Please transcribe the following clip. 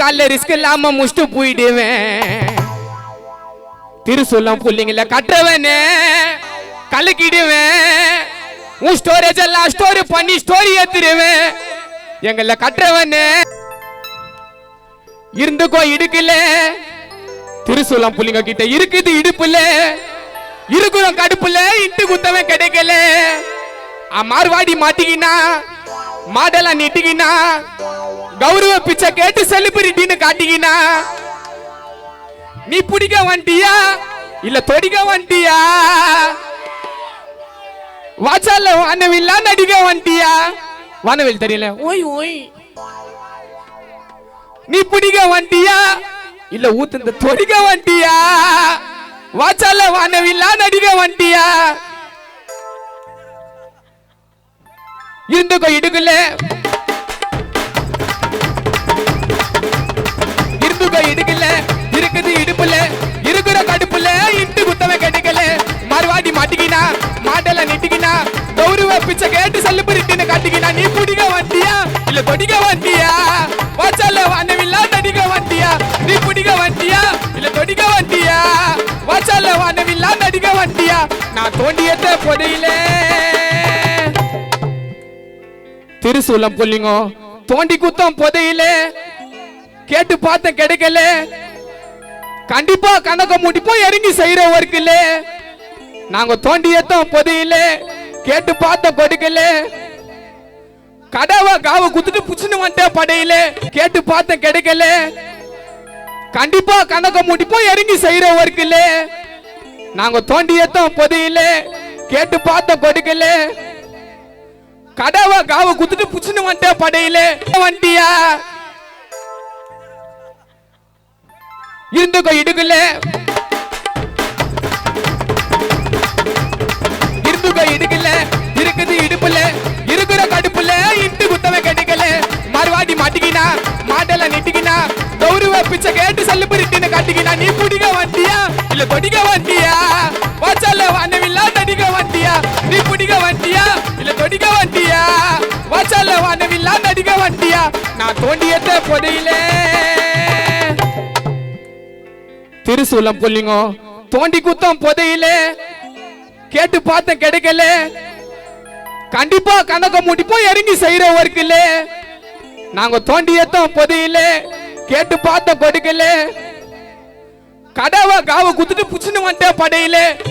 கால ரிஸ்க் இல்லாம முஷ்டு போயிடுவேன் திருசூலம் புள்ளிங்கள கட்டுறவனே கலக்கிடுவேன் உன் ஸ்டோரேஜ் எல்லாம் ஸ்டோரி பண்ணி ஸ்டோரி ஏத்துருவேன் எங்களை கட்டுறவனே இருந்துக்கோ இடுக்கல திருசூலம் புள்ளிங்க கிட்ட இருக்குது இடுப்புல இருக்குறோம் கடுப்புல இட்டு குத்தவன் கிடைக்கல மார்வாடி மாட்டிக்கினா மாடெல்லாம் நீட்டிக்கினா கௌரவ பிச்சை கேட்டு செலிபிரிட்டின்னு காட்டிக்கினா நீ பிடிக்க வண்டியா இல்ல தொடிக்க வண்டியா வாச்சால வானவில்லா நடிக்க வண்டியா வானவில் தெரியல ஓய் ஓய் நீ பிடிக்க வண்டியா இல்ல ஊத்து தொடிக்க வண்டியா வாச்சால வானவில்லா நடிக்க வண்டியா இருந்துக்கோ இடுக்கல இருந்துக்கோ இடுக்கல இருக்குது இடுப்புல இருக்கிற கடுப்புல இட்டு குத்தவன் கிடைக்கல மறுவாடி மாட்டிக்கினா மாடெல்லாம் நெட்டிக்கினா கௌரவ பிச்சை கேட்டு செலிபிரிட்டின்னு காட்டிக்கினா நீ பிடிக்க வண்டியா இல்ல தொடிக்க வண்டியா வாச்சால வானவில்லா நடிக்க வண்டியா நீ பிடிக்க வண்டியா இல்ல தொடிக்க வண்டியா வாச்சால வானவில்லா நடிக்க வண்டியா நான் தோண்டியத்த பொதையில திருசூலம் புள்ளிங்க தோண்டி குத்தம் பொதையில கேட்டு பார்த்த கிடைக்கல கண்டிப்பா கணக்க முடிப்போம் இறங்கி செய்யற ஒர்க்குல நாங்க தோண்டியத்தோம் பொதையில கேட்டு பார்த்த கொடுக்கல கடவை காவ குத்துட்டு புச்சுன்னு வந்துட்டேன் படையில கேட்டு பார்த்த கிடைக்கல கண்டிப்பா கணக்க முடிப்போம் இறங்கி செய்யற ஒர்க்குல நாங்க தோண்டியத்தோம் பொதையில கேட்டு பார்த்த கொடுக்கல கடவை காவ குத்துட்டு புச்சுன்னு வந்துட்டேன் படையில வண்டியா இருந்துக்கோ இடுக்கல இருந்துக்கோ இடுக்கல இருக்குது இடுப்புல இருக்கிற கடுப்புல இட்டு குத்தவன் கிடைக்கல மறுவாடி மாட்டிக்கினா மாடெல்லாம் நெட்டிக்கினா கௌரவ பிச்சை கேட்டு செலிபிரிட்டின்னு காட்டிக்கினா நீ பிடிக்க வண்டியா இல்ல தொடிக்க வண்டியா வாச்சால வானவில்லா நடிக்க வண்டியா நீ பிடிக்க வண்டியா இல்ல தொடிக்க வண்டியா வாச்சால வானவில்லா நடிக்க வண்டியா நான் தோண்டியத்த பொதையில திருசூலம் புள்ளிங்க தோண்டி குத்தம் பொதையில கேட்டு பார்த்த கிடைக்கல கண்டிப்பா கணக்க முடிப்போம் இறங்கி செய்யற ஒர்க்குல நாங்க தோண்டியத்தோம் பொதையில கேட்டு பார்த்த கொடுக்கல கடவை காவ குத்துட்டு புச்சுன்னு வந்துட்டேன் படையில